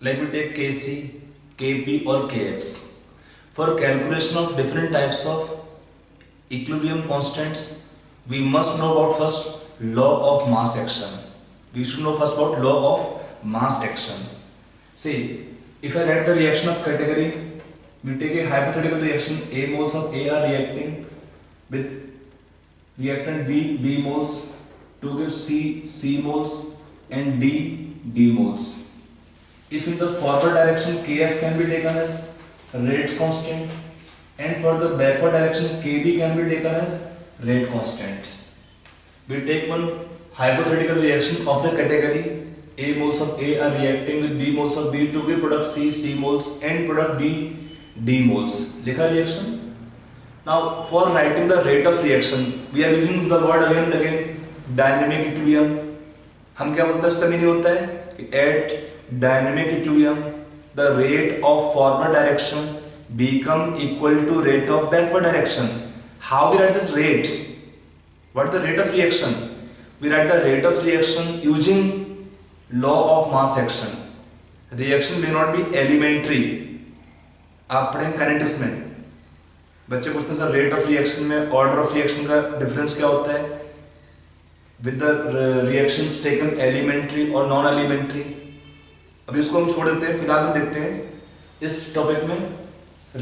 Let me take Kc, Kp or Kx. For calculation of different types of equilibrium constants, we must know about first law of mass action. We should know first about law of mass action. See, if I write the reaction of category, we take a hypothetical reaction. A moles of A are reacting with reactant B, B moles, to give C, C moles, and D, D moles. If in the forward direction Kf can be taken as rate constant, and for the backward direction Kb can be taken as rate constant. We take one hypothetical reaction of the category. A moles of A are reacting with B moles of B to give product C, C moles, and product D, D moles. लिखा reaction. Now for writing the rate of reaction, we are using the word again and again, dynamic equilibrium. हम क्या बोलते हैं इसका meaning होता है कि at dynamic equilibrium the rate of forward direction become equal to rate of backward direction. How we write this rate? What is the rate of reaction? We write the rate of reaction using law of mass action. Reaction may not be elementary. आप पढ़ें kinetics में, बच्चे पूछते हैं sir rate of reaction में order of reaction का difference क्या होता है with the reactions taken elementary और नॉन एलिमेंट्री. अब इसको हम छोड़ देते हैं, फिलहाल हम देखते हैं इस टॉपिक में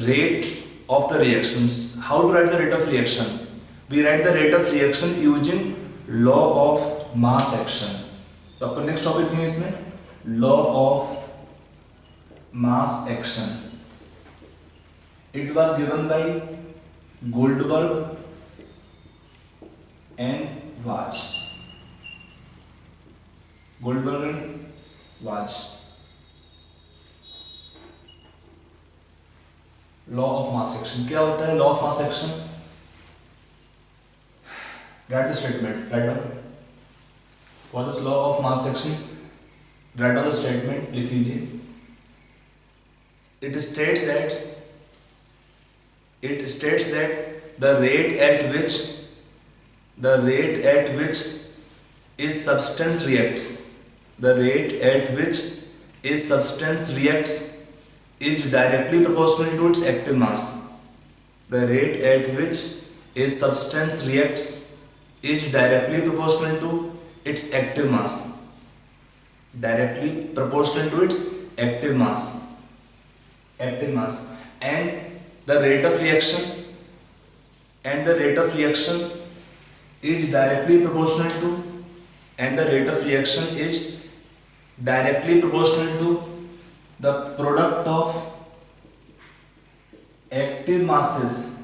rate of the reactions. How to write the rate of reaction? We write the rate of reaction using law of mass action. तो आपका नेक्स्ट टॉपिक है इसमें law of mass action. It was given by Goldberg and Waj. Goldberg and Waj. Law of mass action. क्या होता है law of mass action? Write the statement. Write down. For this law of mass action, write down the statement. लिख लीजिए. It states that the rate at which a substance reacts is directly proportional to its active mass. The rate at which a substance reacts is directly proportional to its active mass. Directly proportional to its active mass. And the rate of reaction is directly proportional to the product of active masses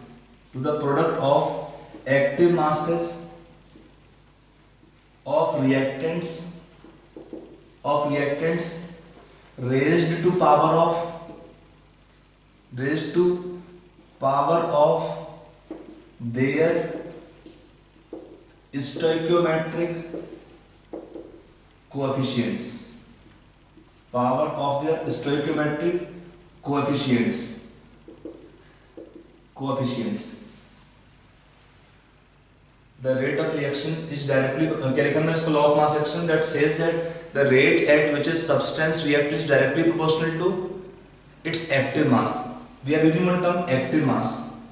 of reactants raised to power of their stoichiometric coefficients. Power of their stoichiometric coefficients. The rate of reaction is directly characterized by law of mass action that says that the rate at which a substance reacts is directly proportional to its active mass. We are using one term active mass.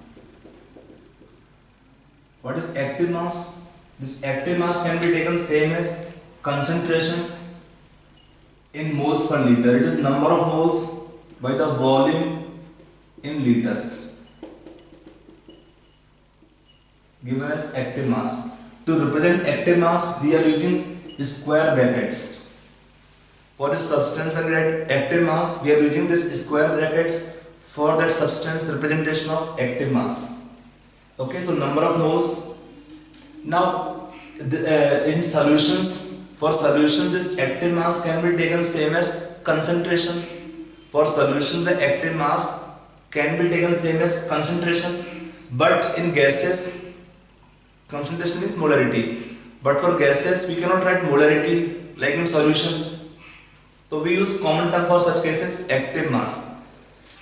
What is active mass? This active mass can be taken same as concentration in moles per liter. It is number of moles by the volume in liters. Given as active mass. To represent active mass, we are using square brackets. For this substance, when we write active mass, we are using this square brackets for that substance representation of active mass. Okay, so number of moles. Now in solutions, for solution this active mass can be taken same as concentration. For solution the active mass can be taken same as concentration, but in gases concentration means molarity, but for gases we cannot write molarity like in solutions. So we use common term for such cases active mass.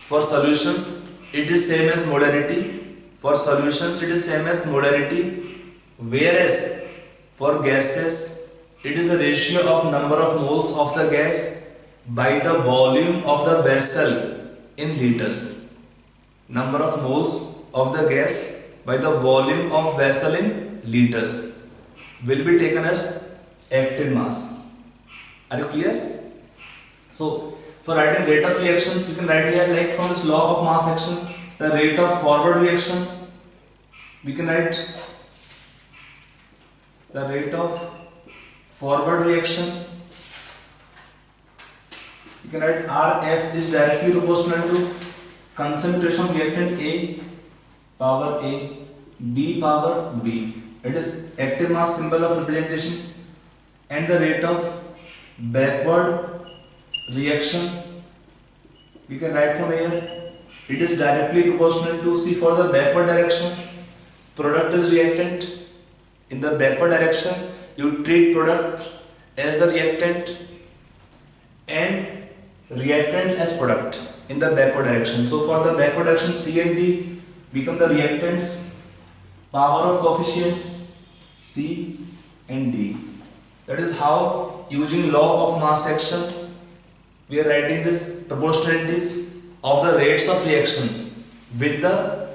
For solutions it is same as molarity. Whereas for gases it is the ratio of number of moles of the gas by the volume of the vessel in liters. Number of moles of the gas by the volume of vessel in liters will be taken as active mass. Are you clear? So for writing rate of reactions, you can write here like from this law of mass action, the rate of forward reaction. We can write the rate of forward reaction. You can write RF is directly proportional to concentration of reactant A power A, B power B. It is active mass symbol of representation, and the rate of backward reaction we can write from here. It is directly proportional to, see, for the backward direction, product is reactant. In the backward direction, you treat product as the reactant and reactants as product in the backward direction. So for the backward direction, C and D become the reactants, power of coefficients C and D. That is how, using law of mass action, we are writing this proportionalities of the rates of reactions with the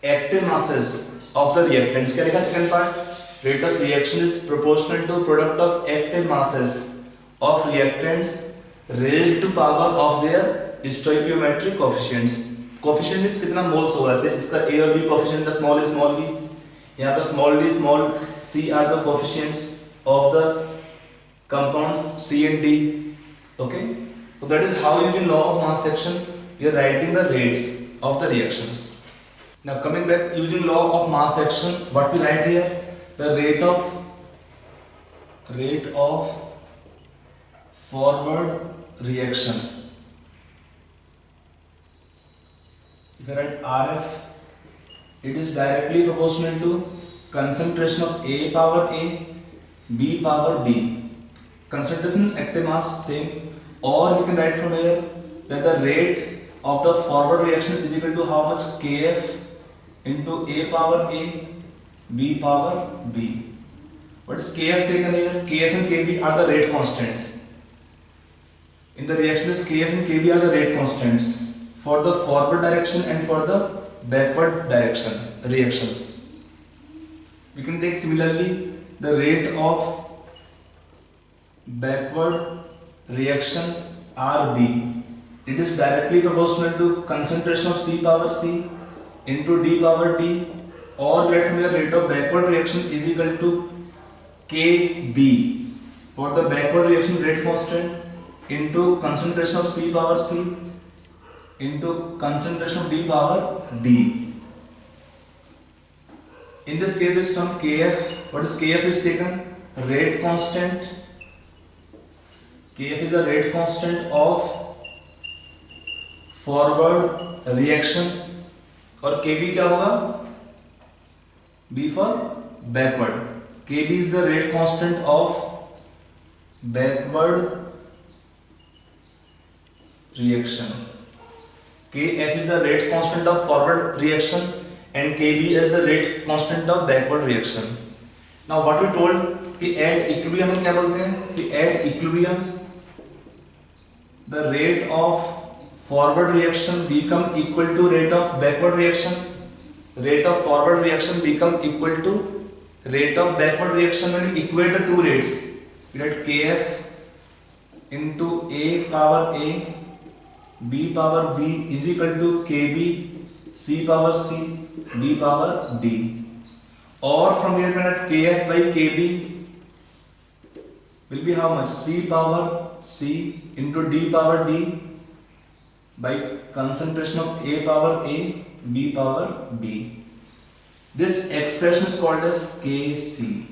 active masses of the reactants. क्या लिखा second part? Rate of reaction is proportional to product of active masses of reactants raised to power of their stoichiometric coefficients. Coefficient means कितना moles होगा, जैसे इसका A और B coefficient है small b, यहाँ पर small d small c are the coefficients of the compounds C and D. Okay, so that is how, using law of mass action, we are writing the rates of the reactions. Now coming back, using law of mass action, what we write here, the rate of forward reaction. You can write RF. It is directly proportional to concentration of A power A, B power B. Concentration is active mass, same. Or you can write from here that the rate of the forward reaction is equal to how much, Kf into A power A, B power B. What is Kf taken here? Kf and Kb are the rate constants. In the reaction, Kf and Kb are the rate constants for the forward direction and for the backward direction reactions. We can take similarly the rate of backward reaction RB. It is directly proportional to concentration of C power C into D power D, or let me the rate of backward reaction is equal to Kb for the backward reaction rate constant into concentration of C power C into concentration of D power D. In this case, this term Kf, what is Kf is taken? Rate constant. Kf is the rate constant of forward reaction, और Kb क्या होगा? B for backward. Kb is the rate constant of backward reaction. Kf is the rate constant of forward reaction and Kb is the rate constant of backward reaction. Now what we told कि at equilibrium में क्या बोलते हैं कि at equilibrium the rate of forward reaction become equal to rate of backward reaction. Rate of forward reaction become equal to rate of backward reaction when we equate the two rates. We write Kf into A power A, B power B is equal to Kb, C power C, D power D. Or from here we write Kf by Kb will be how much? C power C into D power D by concentration of A power A, B power B. This expression is called as Kc.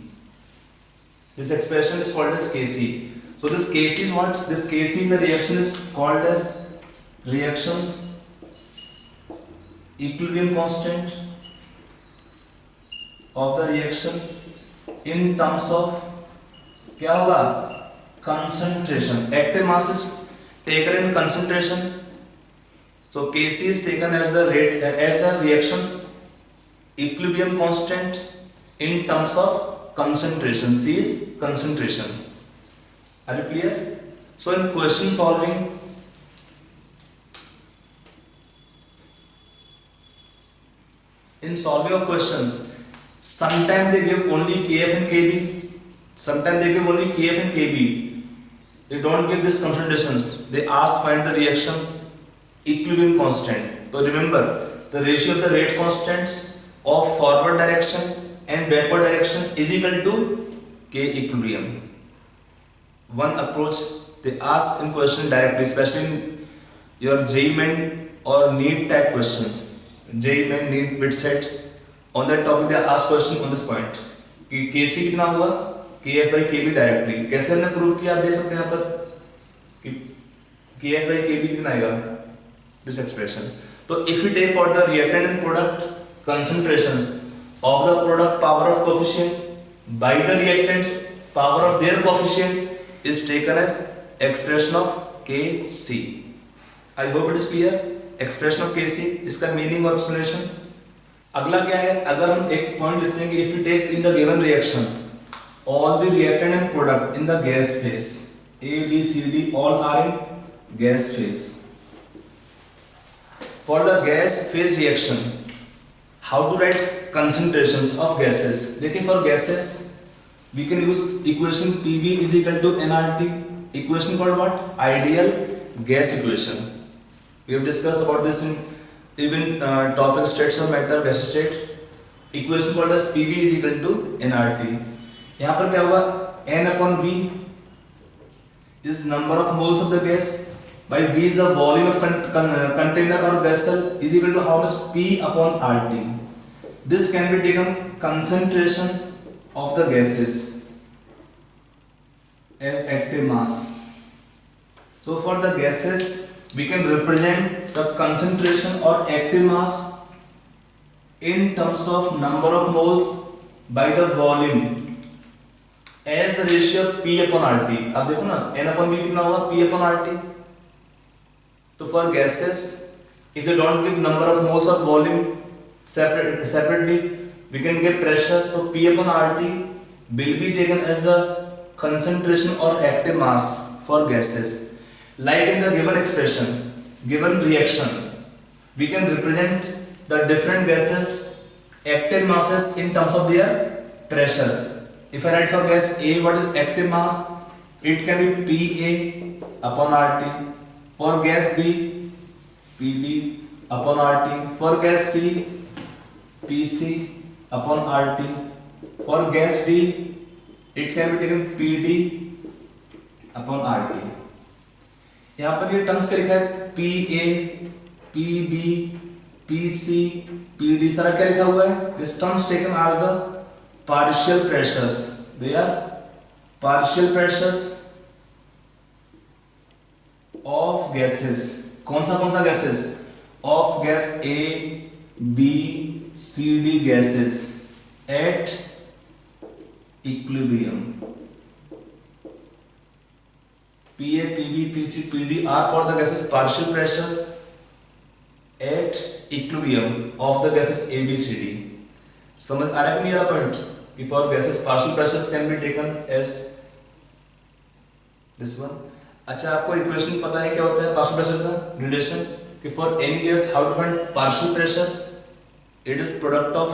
This expression is called as Kc. So this Kc is what? This Kc in the reaction is called as reactions equilibrium constant of the reaction in terms of क्या होगा? Concentration. Active mass is taken in concentration. So Kc is taken as the rate as the reactions equilibrium constant in terms of concentration. C is concentration. Are you clear? So in question solving, in solving of questions, sometimes they give only Kf and Kb, sometimes they give only Kf and Kb. They don't give these concentrations. They ask find the reaction equilibrium constant. So remember, the ratio of the rate constants of forward direction and backward direction is equal to K equilibrium. One approach they ask in question directly, especially in your JEE Main or NEET type questions. JEE Main, NEET, bit set. On that topic they ask question on this point कि Kc कितना हुआ Kf by Kb directly. कैसे हमने prove किया आप देख सकते हैं यहाँ पर कि Kf by Kb कितना आएगा, this expression. तो if we take for the reactant and product concentrations of the product power of coefficient by the reactants power of their coefficient is taken as expression of Kc. I hope it is clear. Expression of Kc इसका meaning और explanation. अगला क्या है, अगर हम एक point लेते हैं कि if we take in the given reaction all the reactant and product in the gas phase A, B, C, D all are in gas phase. For the gas phase reaction, how to write concentrations of gases? देखिए for gases we can use equation Pv is equal to nRT. Equation called what? Ideal gas equation. We have discussed about this in even topic states of matter, gas state. Equation called as Pv is equal to nRT. यहाँ पर क्या होगा, n upon V is number of moles of the gas by V is the volume of container or vessel is equal to how much P upon RT. This can be taken concentration of the gases as active mass. So for the gases we can represent the concentration or active mass in terms of number of moles by the volume as the ratio of P upon RT. अब देखो ना N upon V कितना होगा P upon RT. तो for gases if they don't give number of moles of volume separately we can get pressure. So P upon RT will be taken as the concentration or active mass for gases. Like in the given expression, given reaction, we can represent the different gases active masses in terms of their pressures. If I write for gas A what is active mass, it can be Pa upon RT. For gas B, Pb upon RT. For gas C, Pc upon RT. For gas D, it can be taken Pd upon RT. यहाँ पर ये terms क्या लिखा है Pa, Pb, Pc, Pd सारा क्या लिखा हुआ है. These terms taken are the partial pressures. They are partial pressures of gases. कौन सा gases? Of gas A, B, C, D gases at equilibrium. Pa, Pb, Pc, Pd are for the gases partial pressures at equilibrium of the gases A, B, C, D. समझ आ रहा है मेरा point कि for gases partial pressures can be taken as this one. अच्छा आपको equation पता है क्या होता है partial pressure का रिलेशन कि for any gas how to find partial pressure? It is product of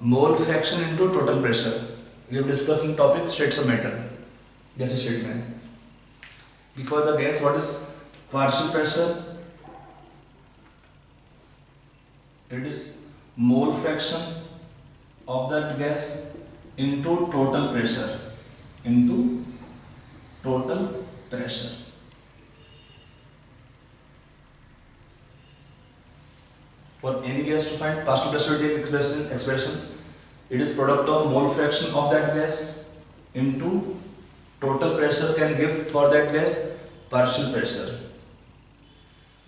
mole fraction into total pressure. We have discussed in topic states of matter, gas state में. Before the gas, what is partial pressure? It is mole fraction of that gas into total pressure. Into total pressure. For any gas to find partial pressure, take expression. It is product of mole fraction of that gas into total pressure can give for that gas partial pressure.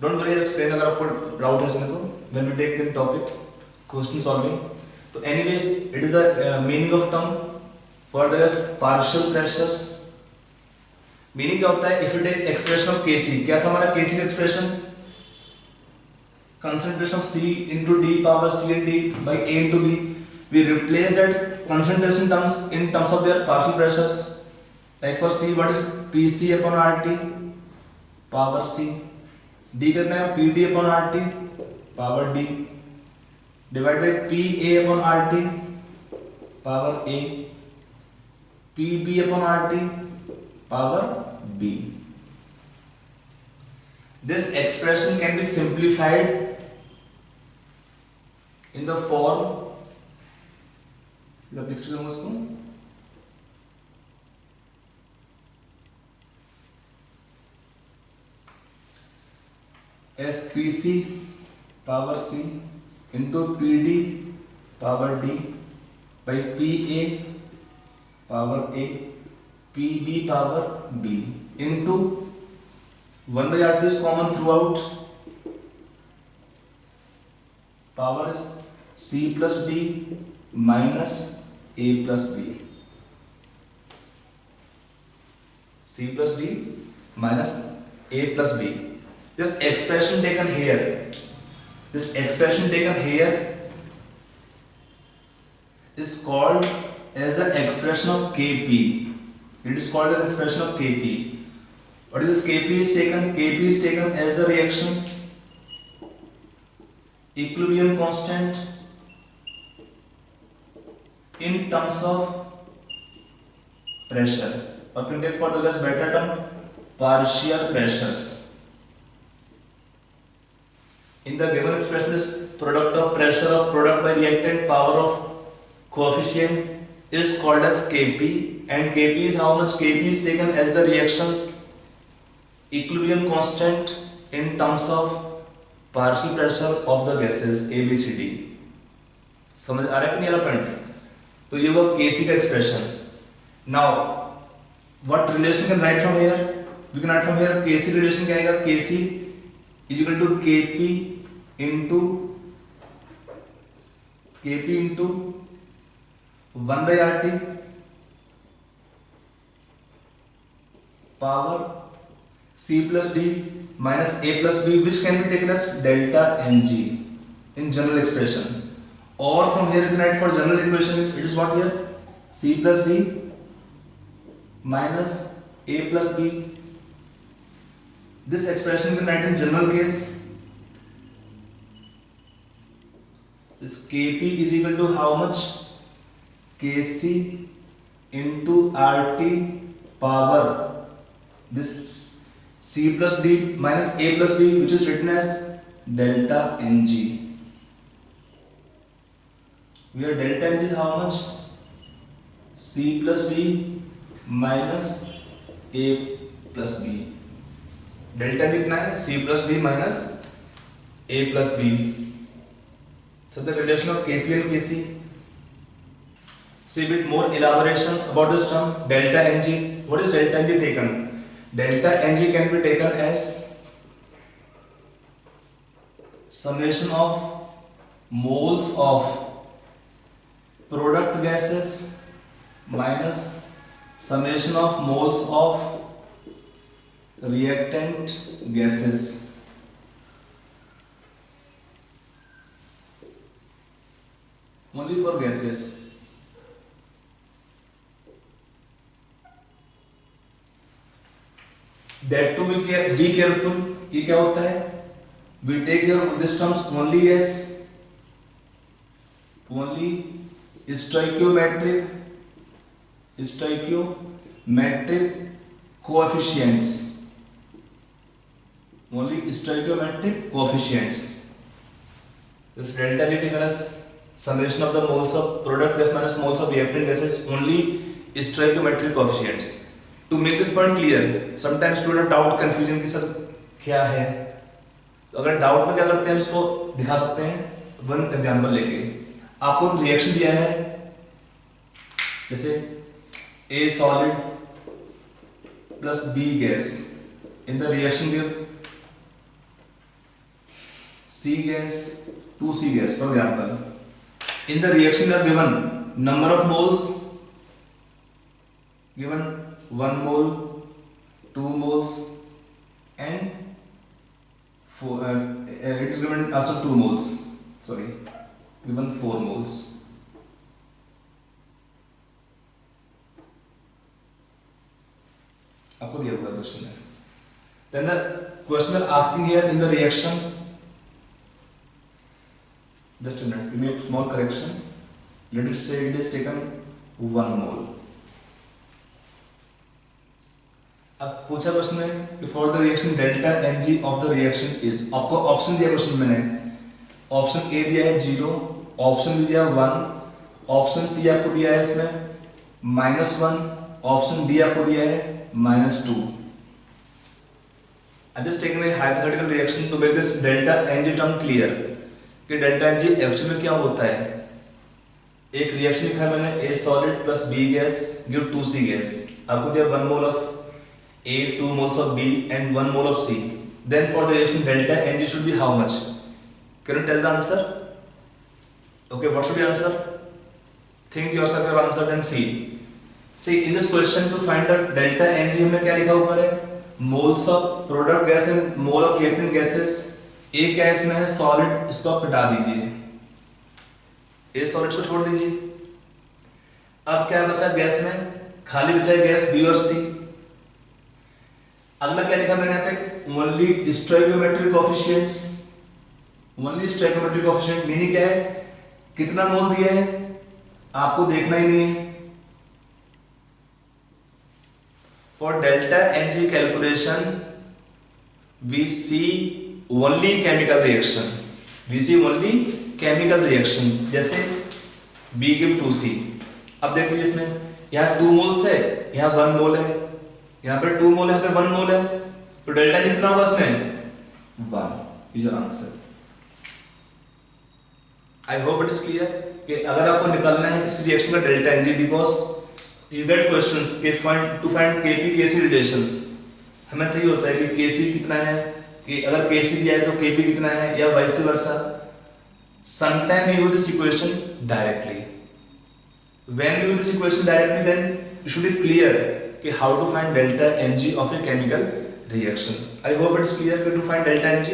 Don't worry, I'll explain अगर आपको doubt है इसमें तो when we take in topic question solving. तो anyway, it is the meaning of term for the partial pressures. Meaning क्या होता है? If you take expression of Kc, क्या था हमारा Kc का expression? Concentration of C into D power C and D by A into B. We replace that concentration terms in terms of their partial pressures. Like for C, what is Pc upon RT? Power C, D कितना है P D upon R T power D, divide by P A upon R T power A, P B upon R T power B. This expression can be simplified in the form, as PC power C into PD power D by PA power A, PB power B into 1 by RT is common throughout, power is C plus D minus A plus B, C plus D minus A plus B. This expression taken here, is called as the expression of Kp. It is called as expression of Kp. What is this Kp is taken? Kp is taken as the reaction equilibrium constant in terms of pressure, or can take for the better term partial pressures. In the given expression, this product of pressure of product by reactant power of coefficient is called as Kp, and Kp is how much? Kp is taken as the reactions equilibrium constant in terms of partial pressure of the gases A, B, C, D. समझ आ रहा है कि नहीं आ रहा point? तो ये होगा Kc का expression. Now what relation can write from here? We can write from here Kc relation क्या आएगा? Kc is equal to Kp into 1 by RT power C plus D minus A plus B, which can be taken as delta Ng in general expression. Or from here you can write for general equation is, it is what here? C plus D minus A plus B. This expression you can write in general case. This Kp is equal to how much? Kc into RT power this C plus D minus A plus B, which is written as delta Ng. Where delta Ng is how much? C plus B minus A plus B. Delta कितना है? C plus D minus A plus B. So the relation of Kp and Kc. See a bit more elaboration about this term delta Ng. What is delta Ng taken? Delta Ng can be taken as summation of moles of product gases minus summation of moles of reactant gases. Only for gases. That too be careful. ये क्या होता है? We take here this terms only as stoichiometric coefficients. Only stoichiometric coefficients. This delta is taken as summation of the moles of product gas minus moles of reactant gases, only stoichiometric coefficients. To make this point clear, sometimes student doubt confusion कि sir क्या है? तो अगर doubt में क्या करते हैं इसको दिखा सकते हैं वन एग्जांपल लेके. आपको एक रिएक्शन दिया है जैसे A solid plus B gas. In the reaction give C gas 2C gas for example. In the reaction are given number of moles, given 1 mole, 2 moles and 4, it is given also 2 moles, sorry, given 4 moles. आपको दिया हुआ question है. Then the question are asking here in the reaction, just a minute, we make small correction. Let us say it is taken 1 mole. अब पूछा question में कि for the reaction delta Ng of the reaction is, आपको option दिया question मैंने, option A दिया है 0, option B दिया 1, ऑप्शन सी आपको दिया है इसमें -1, ऑप्शन डी आपको दिया है -2. I just taken a hypothetical reaction to make this delta Ng term clear कि डेल्टा Ng एक्चुअली में क्या होता है. एक रिएक्शन लिखा है मैंने, A solid plus B gas give 2C gas. आपको दिया 1 mole of A, 2 moles of B and 1 mole of C. Then for the reaction delta Ng should be how much? Can you tell the answer? Okay, what should be answer? Think yourself your answer and see. See in this question to find the delta Ng हमने क्या लिखा ऊपर है? Moles of product gas and mole of reactant gases. A क्या इसमें है? Solid, इसको आप हटा दीजिए. A solid को छोड़ दीजिए. अब क्या बचा गैस में? खाली बचा है गैस B और C. अगला क्या लिखा मैंने यहाँ पे? Only stoichiometric coefficients. Only stoichiometric coefficient meaning क्या है? कितना मोल दिया है आपको देखना ही नहीं है. For delta Ng calculation we see only chemical reaction. We see only chemical reaction. जैसे B गिव 2C. अब देख लीजिए इसमें यहाँ 2 मोल्स है, यहाँ 1 मोल है, यहाँ पे 2 मोल है, यहाँ पे 1 मोल है, तो डेल्टा कितना होगा इसमें? 1 is your answer. I hope it is clear कि अगर आपको निकालना है किसी रिएक्शन का delta Ng, because you get questions के find to find Kp Kc relations. हमें चाहिए होता है कि Kc कितना है, कि अगर Kc दिया है तो Kp कितना है, या vice versa. Sometime we use this equation directly. When we use this equation directly then you should be clear कि how to find delta Ng of a chemical reaction. I hope it is clear कि to find delta Ng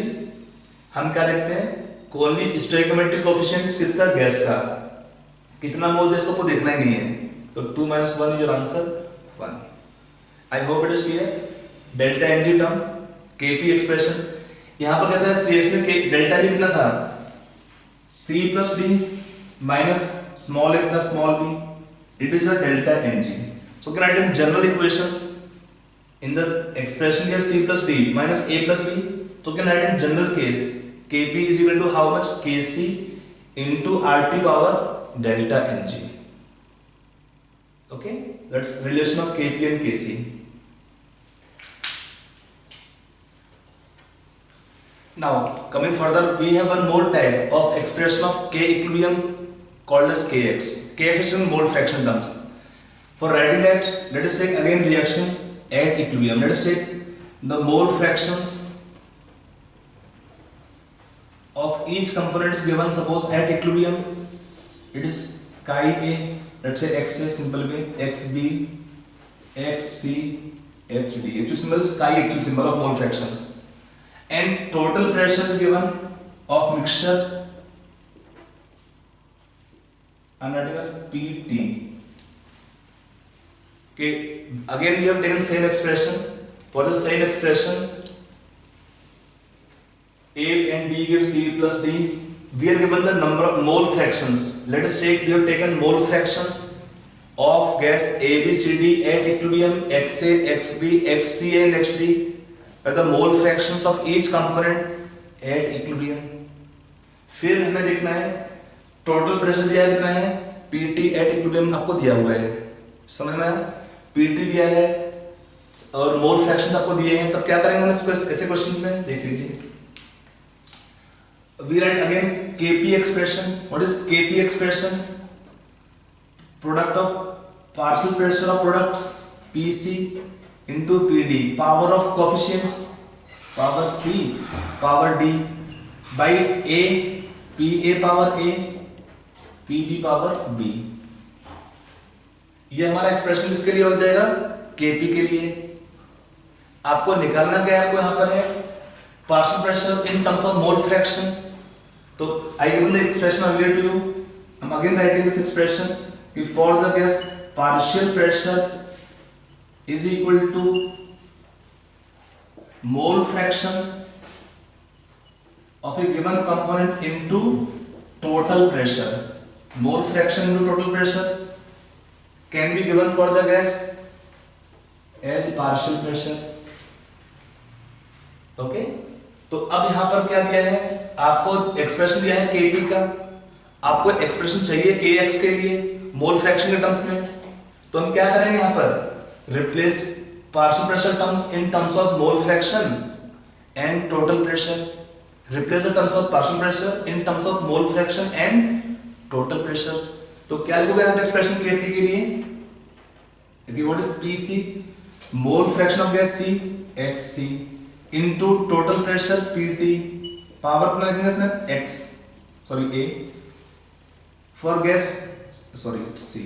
हम क्या देखते हैं? Only stoichiometric coefficient किसका? Gas का. कितना मोल है इसको देखना ही नहीं है, तो 2 - 1 is your answer 1. I hope it is clear. delta Ng term Kp expression यहां पर कहता है रिएक्शन में डेल्टा G कितना था? C + D minus small a plus small b. It is the delta Ng. So can I write in general equations in the expression here C plus D minus A plus B. So can I write in general case Kp is equal to how much? Kc into RT power delta Ng. Okay, that's relation of Kp and Kc. Now coming further, we have one more type of expression of K equilibrium called as Kx. Kx is in mole fraction terms. For writing that, let us take again reaction at equilibrium. Let us take the mole fractions of each component is given. Suppose at equilibrium it is chi A, let's say x A simple way, x B, x C, x D. It is symbol is chi, actual symbol of mole fractions. And total pressure is given of mixture and writing as PT. Okay, again we have taken same expression. For the same expression, A and B give C plus D. We are given the number of mole fractions. Let us take, we have taken mole fractions of gas A, B, C, D at equilibrium XA, XB, XCA and XD. Are the mole fractions of each component at equilibrium. फिर हमें देखना है total pressure दिया कितना है, PT at equilibrium आपको दिया हुआ है, समझ में आया? PT दिया है और मोल फ्रैक्शन आपको दिए हैं, तब क्या करेंगे हम इसको ऐसे क्वेश्चन में देख लीजिए. We write again Kp expression. What is Kp expression? Product of partial pressure of products Pc into Pd, power of coefficients, power C, power D by A, Pa power A, Pb power B. ये हमारा expression किसके लिए हो जाएगा? Kp के लिए. आपको निकालना क्या है? आपको यहाँ पर है partial pressure in terms of mole fraction. तो I given the expression earlier to you. I am again writing this expression कि for the gas partial pressure is equal to mole fraction of a given component into total pressure. Mole fraction into total pressure can be given for the gas as partial pressure. Okay तो अब यहां पर क्या दिया है, आपको expression दिया है Kp का, आपको एक्सप्रेशन चाहिए Kx के लिए मोल फ्रैक्शन के टर्म्स में, तो हम क्या करेंगे यहां पर replace partial pressure terms in terms of mole fraction and total pressure, replace the terms of partial pressure in terms of mole fraction and total pressure. तो क्या लिखोगे यहां पे एक्सप्रेशन Kp के लिए, what is Pc, mole fraction of gas C xc into total pressure Pt, power कितना लिखेंगे इसमें x, sorry A, for gas, sorry C,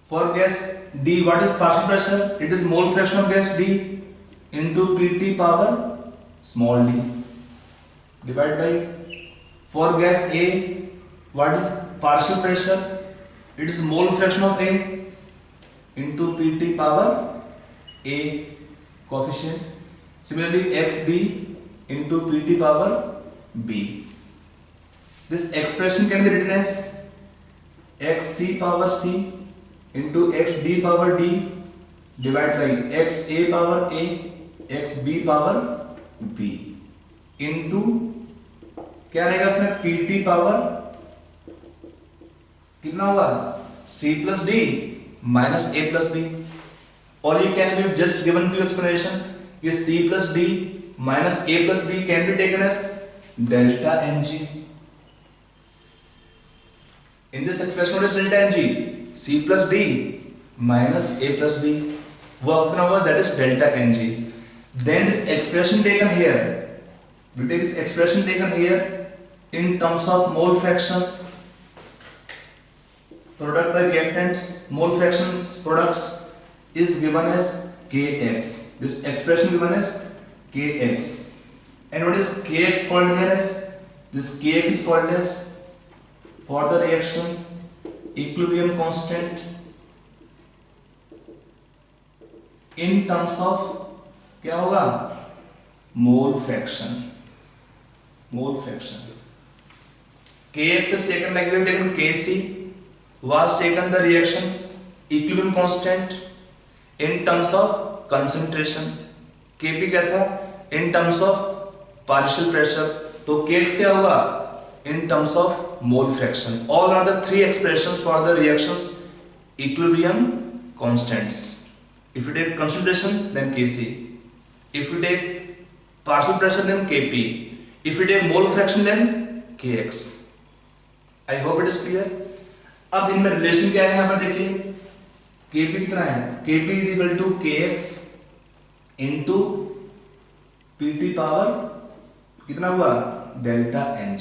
for gas D, what is partial pressure, it is mole fraction of gas D into Pt power small d, divided by, for gas A, what is partial pressure, it is mole fraction of A into Pt power A coefficient. Similarly, xb into Pt power b. This expression can be written as xc power c into xd power d divided by xa power a xb power b into क्या रहेगा इसमें Pt power कितना होगा c plus d minus a plus b, or you can be just given to explanation. ये C plus D minus A plus B can be taken as delta Ng. In this expression, what is delta Ng? C plus D minus A plus B. Work number, that is delta Ng. Then this expression taken here, we take this expression taken here in terms of mole fraction, product by reactants, mole fraction products is given as Kx. This expression given as Kx. And what is Kx called here as? This Kx is called as, for the reaction, equilibrium constant in terms of क्या होगा mole fraction. Mole fraction. Kx is taken like we have taken Kc, was taken the reaction equilibrium constant in terms of concentration. Kp क्या था in terms of partial pressure, तो Kx क्या होगा in terms of mole fraction. All are the three expressions for the reactions equilibrium constants. If you take concentration, then Kc. If you take partial pressure, then Kp. If you take mole fraction, then Kx. I hope it is clear. अब इनमें relation क्या है यहाँ पर देखिए, Kp कितना है, Kp is equal to Kx into Pt power कितना हुआ delta Ng.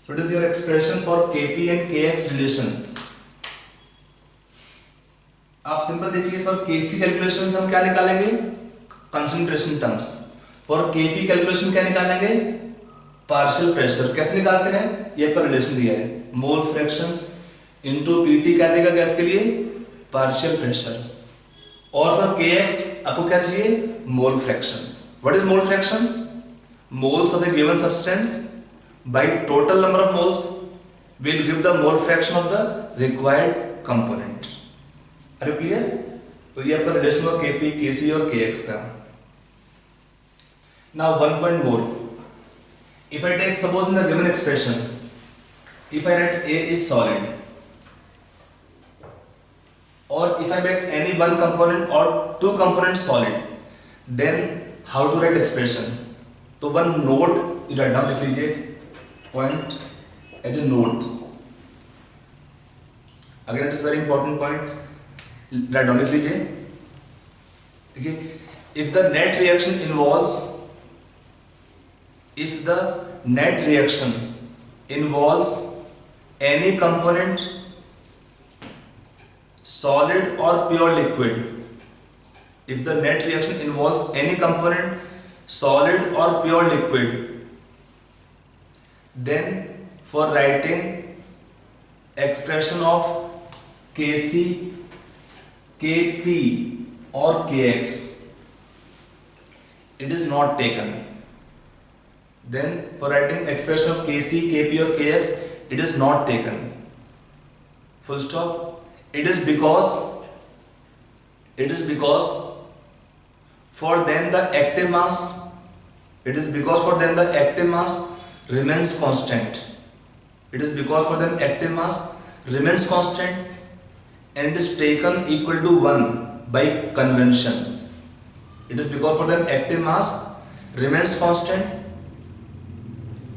So it is your expression for Kp and Kx relation. आप सिंपल देखिए, फॉर Kc कैलकुलेशन हम क्या निकालेंगे, concentration terms, for Kp calculation क्या निकालेंगे, पार्शियल प्रेशर. कैसे निकालते हैं, ये पर रिलेशन दिया है, मोल फ्रैक्शन इनटू Pt क्या देगा गैस के लिए, पार्शियल प्रेशर, और फॉर Kx आपको क्या चाहिए, mole fractions. What is mole fractions, moles of a given substance by total number of moles will give the mole fraction of the required component. Are you clear? तो ये आपका relation हुआ Kp, Kc और Kx का. Now one point more. If I take, suppose in the given expression, if I write A is solid, or if I make any one component or two components solid, then how to write expression? तो one note write down लिख लीजिए, point as a note. Again it is very important point, write down लिख लीजिए. देखिए, if the net reaction involves, if the net reaction involves any component solid or pure liquid, if the net reaction involves any component solid or pure liquid, then for writing expression of Kc, Kp or Kx, it is not taken. Then for writing expression of Kc, Kp or Kx, it is not taken. Full stop. It is because for them the active mass remains constant. It is because for them active mass remains constant and it is taken equal to 1 by convention. It is because for them active mass remains constant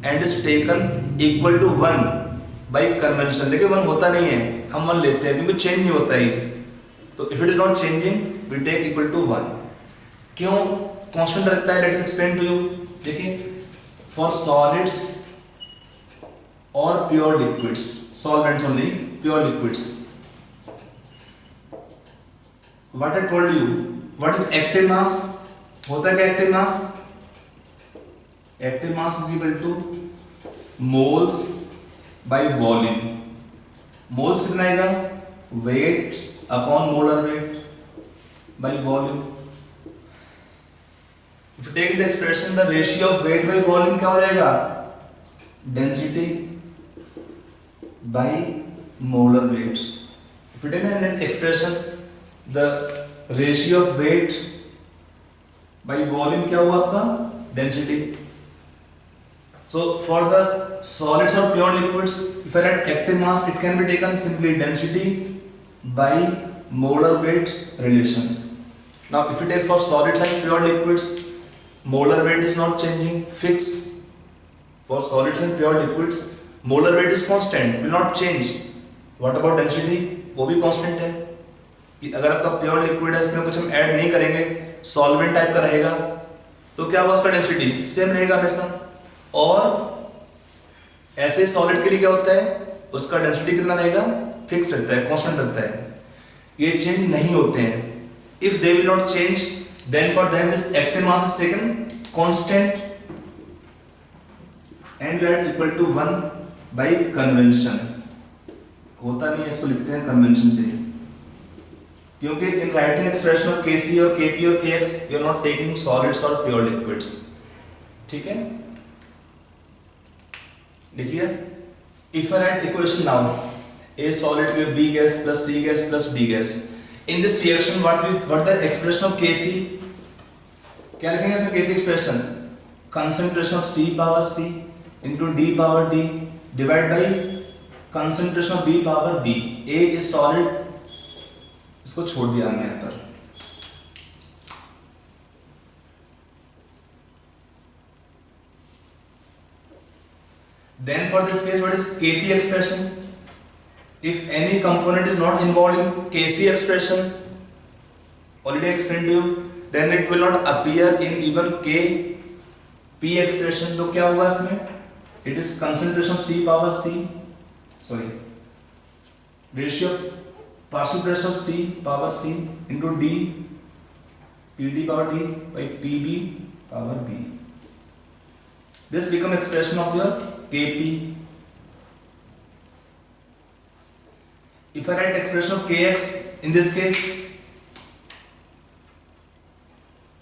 and is taken equal to 1 by convention. देखिए 1 होता नहीं है, हम 1 लेते हैं क्योंकि change नहीं होता है. तो if it is not changing we take equal to 1. क्यों कांस्टेंट रहता है? Let us explain to you. देखिए फॉर सॉलिड्स और pure liquids, solvents only, pure liquids, what I told you, what is active mass? होता है क्या active mass? Active mass is equal to moles by volume. Moles कितना आएगा? Weight upon molar weight by volume. If you take the expression, the ratio of weight by volume क्या हो जाएगा? Density by molar weight. If you take the expression, the ratio of weight by volume क्या हुआ आपका? Density. So for the solids or pure liquids, if I write active mass, it can be taken simply density by molar weight relation. Now if you take for solids and pure liquids, molar weight is not changing, fixed. For solids and pure liquids, molar weight is constant, will not change. What about density? वो भी constant है. कि अगर आपका pure liquid है, इसमें कुछ हम ऐड नहीं करेंगे, solvent टाइप का रहेगा, तो क्या होगा उसका density? सेम रहेगा हमेशा. और ऐसे solid के लिए क्या होता है? उसका density कितना रहेगा? फिक्स रहता है, constant रहता है. ये चेंज नहीं होते हैं. If they will not change, then for them this active mass is taken constant and we are equal to 1 by convention. होता नहीं है, इसको लिखते हैं convention से, क्योंकि in writing expression of Kc और Kp और Kx we are not taking solids or pure liquids. ठीक है, लिख लिया. If I write equation now, A solid with B gas plus C gas plus D gas, in this reaction what the expression of Kc, क्या लिखेंगे इसमें? Kc expression concentration of C power C into D power D divided by concentration of B power B. A is solid, इसको छोड़ दिया हमने यहाँ पर. Then for this case what is Kp expression? If any component is not involved in Kc expression, already explained to you, then it will not appear in even Kp expression. तो क्या होगा इसमें? It is concentration of C power C, sorry, ratio partial pressure of C power C into D, Pd power D by Pb power B. This become expression of your Kp. If I write expression of Kx in this case,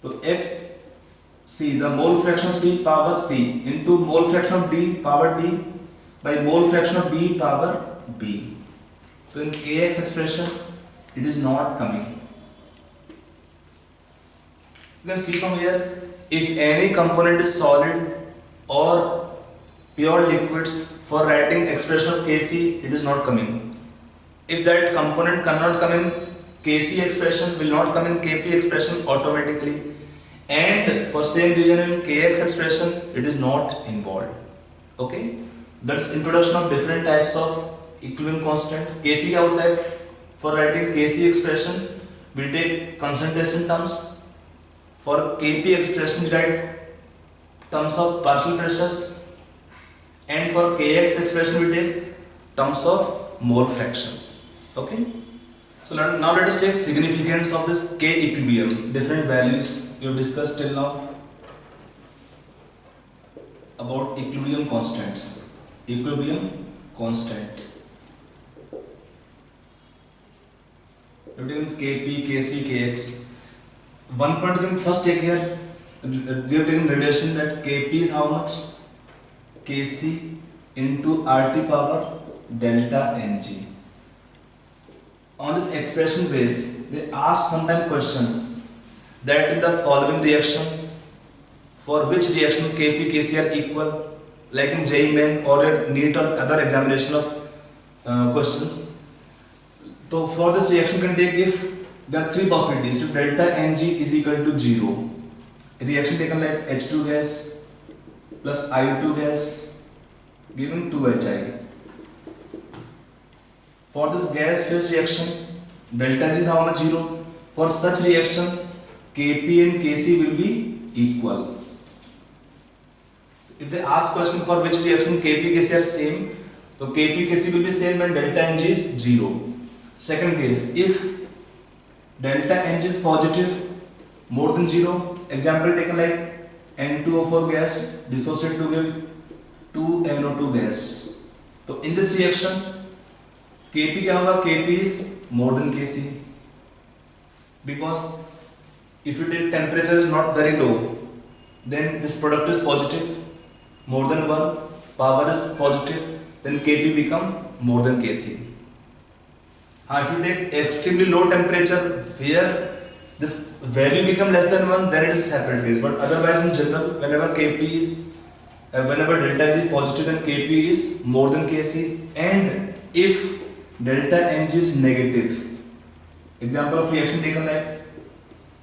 तो x C, the mole fraction of C power C into mole fraction of D power D by mole fraction of B power B. So in Kx expression it is not coming. You can see from here, if any component is solid or pure liquids, for writing expression of Kc it is not coming. If that component cannot come in Kc expression, will not come in Kp expression automatically, and for same reason in Kx expression it is not involved. Okay, that's introduction of different types of equilibrium constant. Kc क्या होता है? For writing Kc expression we take concentration terms. For Kp expression we write terms of partial pressures, and for Kx expression we take terms of mole fractions. Okay, so now let us take significance of this K equilibrium. Different values we have discussed till now about equilibrium constants. Equilibrium constant. Kp, Kc, Kx. One point we can first take here, we have taken relation that Kp is how much? Kc into RT power delta Ng. On this expression base, they ask sometimes questions that in the following reaction, for which reaction Kp, Kc are equal, like in JEE Main or a NEET or other examination of questions. So for this reaction can take if there are three possibilities. If delta Ng is equal to 0, reaction taken like H2 gas plus I2 gas giving 2Hi. For this gas phase reaction, delta G is how much? 0. For such reaction, Kp and Kc will be equal. If they ask question for which reaction Kp, Kc are same, so Kp, Kc will be same when delta Ng is 0. Second case, if delta Ng is positive more than 0, example taken like N2O4 gas dissociate to give 2NO2 gas. So in this reaction, Kp क्या होगा? Kp is more than Kc, because if you take temperature is not very low, then this product is positive more than 1, power is positive, then Kp become more than Kc. If you take extremely low temperature where this value become less than 1, then it is separate case. But otherwise in general, whenever delta G is positive, then Kp is more than Kc. And if delta Ng is negative, example of reaction taken like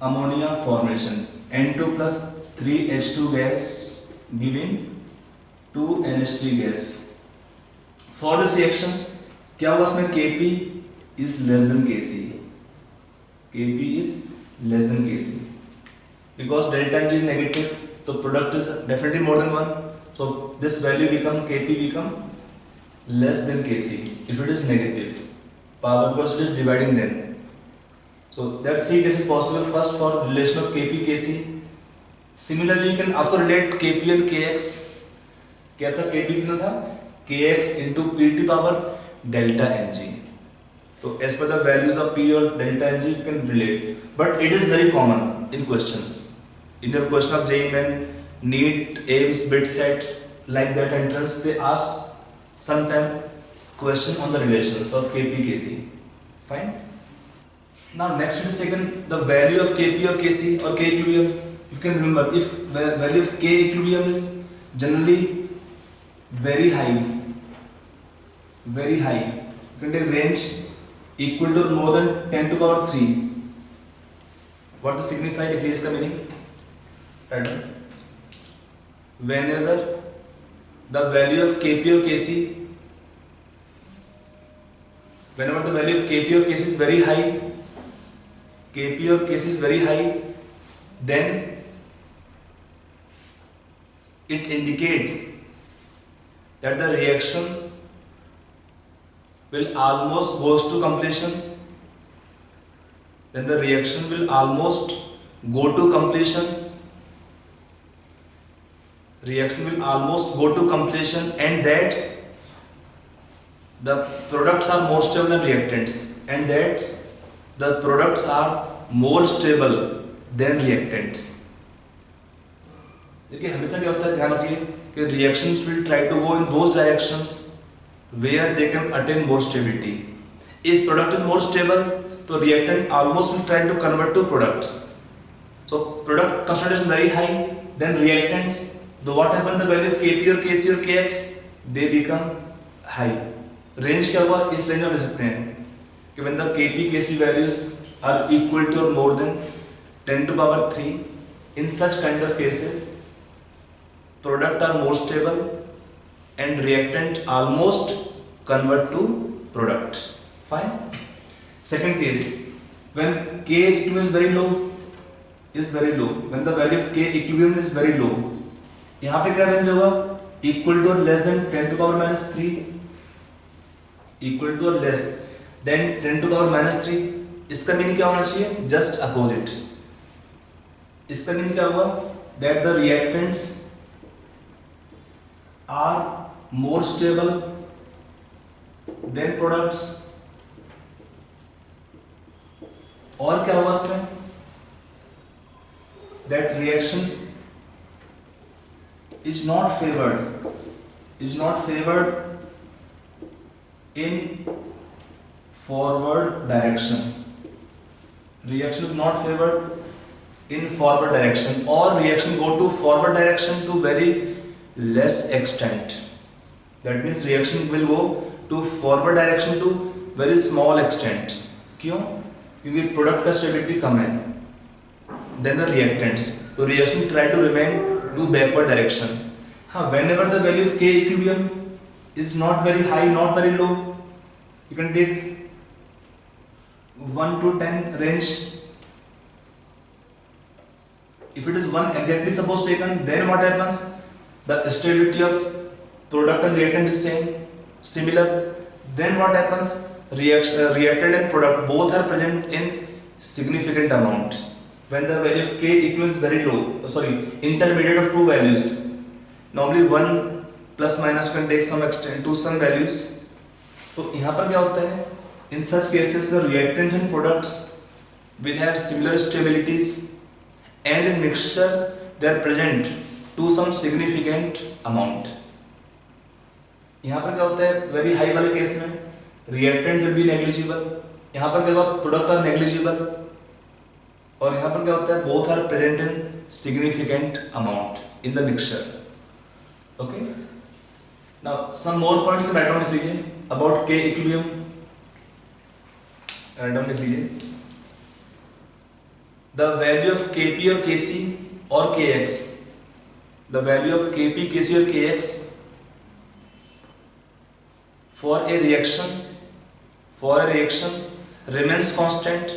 ammonia formation, N2 plus 3H2 gas giving 2NH3 gas. For this reaction, क्या होगा इसमें? Kp is less than Kc. Kp is less than Kc. Because delta G is negative, so product is definitely more than 1. So this value become Kp become less than Kc if it is negative. Power because it is dividing them. So there are three cases possible. First, for relation of Kp, Kc. Similarly, you can also relate Kp and Kx. क्या था? Kp कितना था? Kx into Pt power delta Ng. So as per the values of P or delta Ng, you can relate. But it is very common in questions. In your question of JEE Main, NEET, AIMS, BIT set, like that entrance, they ask sometime question on the relations of Kp, Kc. Fine. Now next is taken the value of Kp or Kc or K equilibrium. You can remember if the value of K equilibrium is generally very high, you can take range equal to more than 10 to power 3. What does signify? If here is the meaning, right? Whenever the value of Kp or Kc, whenever the value of Kp or Kc is very high, Kp or Kc is very high, then it indicates that the reaction will almost goes to completion. Then the reaction will almost go to completion. Reaction will almost go to completion, and that the products are more stable than reactants, and that the products are more stable than reactants. देखिए हमेशा क्या होता है, ध्यान रखिए कि reactions will try to go in those directions where they can attain more stability. If product is more stable, so reactant almost will try to convert to products. So product concentration very high, then reactants, though what happens the value of Kp or Kc or Kx, they become high. Range क्या हुआ? इस range में ले सकते हैं कि when the Kp Kc values are equal to or more than 10 to power 3, in such kind of cases, product are more stable and reactant almost convert to product. Fine. Second case, when K equilibrium is very low, when the value of K equilibrium is very low, यहाँ पे क्या range होगा? Equal to or less than 10 to power minus 3, equal to or less than 10 to power minus 3. इसका meaning क्या होना चाहिए? Just opposite. इसका meaning क्या होगा? That the reactants are more stable than products. और क्या होगा इसमें? That reaction is not favored in forward direction. Reaction is not favored in forward direction, or reaction go to forward direction to very less extent. That means reaction will go to forward direction to very small extent. क्यों? क्योंकि product का stability कम है then the reactants, तो reaction try to remain to backward direction. हाँ, whenever the value of K equilibrium is not very high, not very low, you can take 1 to 10 range. If it is 1 exactly suppose taken, then what happens? The stability of product and reactant is similar. Then what happens? Reactant and product both are present in significant amount. When the value of K equals very low, intermediate of two values. Normally 1 plus minus can take some extent to some values. तो यहाँ पर क्या होता है? In such cases, the reactants and products will have similar stabilities, and in mixture they are present to some significant amount. यहाँ पर क्या होता है? Very high वाले केस में reactant will be negligible. यहाँ पर क्या होगा? Product are negligible. और यहाँ पर क्या होता है? Both are present in significant amount in the mixture. Okay. Now some more points write down लिख लीजिए about K equilibrium. Write down लिख लीजिए. The value of Kp or Kc or Kx. The value of Kp, Kc or Kx for a reaction remains constant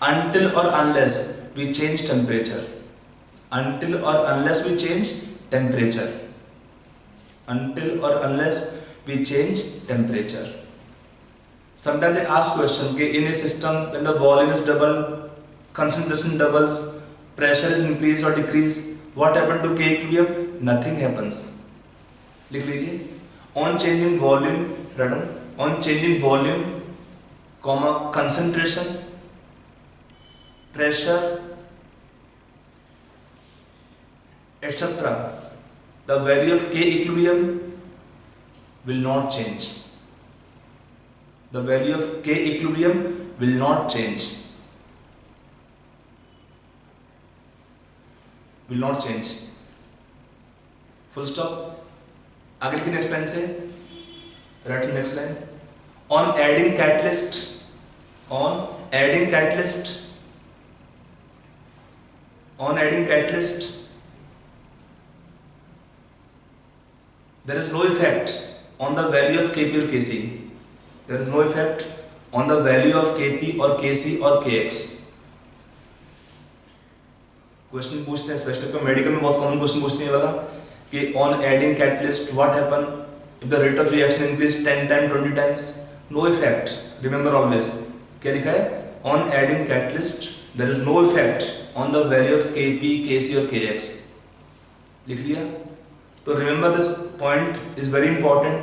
until or unless we change temperature. Until or unless we change temperature. Sometimes they ask question कि in a system when the volume is double, concentration doubles, pressure is increased or decreased, what happened to K equilibrium? Nothing happens. लिख लीजिए. On changing volume, comma concentration, pressure, etc., the value of K equilibrium will not change. The value of K equilibrium will not change. Full stop. आगे लिखिए next line से. Right next line. On adding catalyst, there is no effect on the value of Kp or Kc. There is no effect on the value of Kp or Kc or Kx. Question पूछते हैं special को, medical में बहुत common question पूछने वाला कि on adding catalyst what happen if the rate of reaction increase 10 times 20 times? No effect. Remember always. क्या लिखा है? On adding catalyst there is no effect on the value of Kp, Kc or Kx. लिख लिया? तो remember this point is very important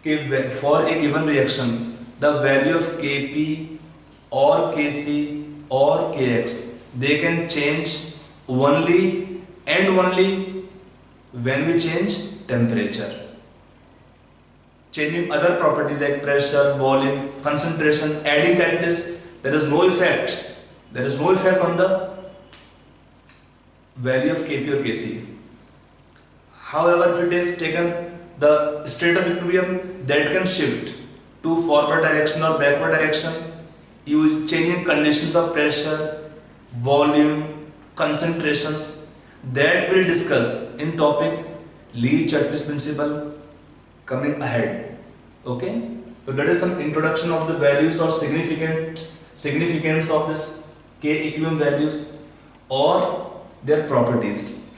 कि for a given reaction the value of Kp or Kc or Kx they can change only and only when we change temperature. Changing other properties like pressure, volume, concentration, adding catalyst, there is no effect on the value of Kp or Kc. However, if it is taken the state of equilibrium, that can shift to forward direction or backward direction, changing conditions of pressure, volume, concentrations, that we'll discuss in topic Lee-Church's principle coming ahead. Okay, so that is some introduction of the values or significance of this K equilibrium values or their properties.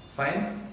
Fine.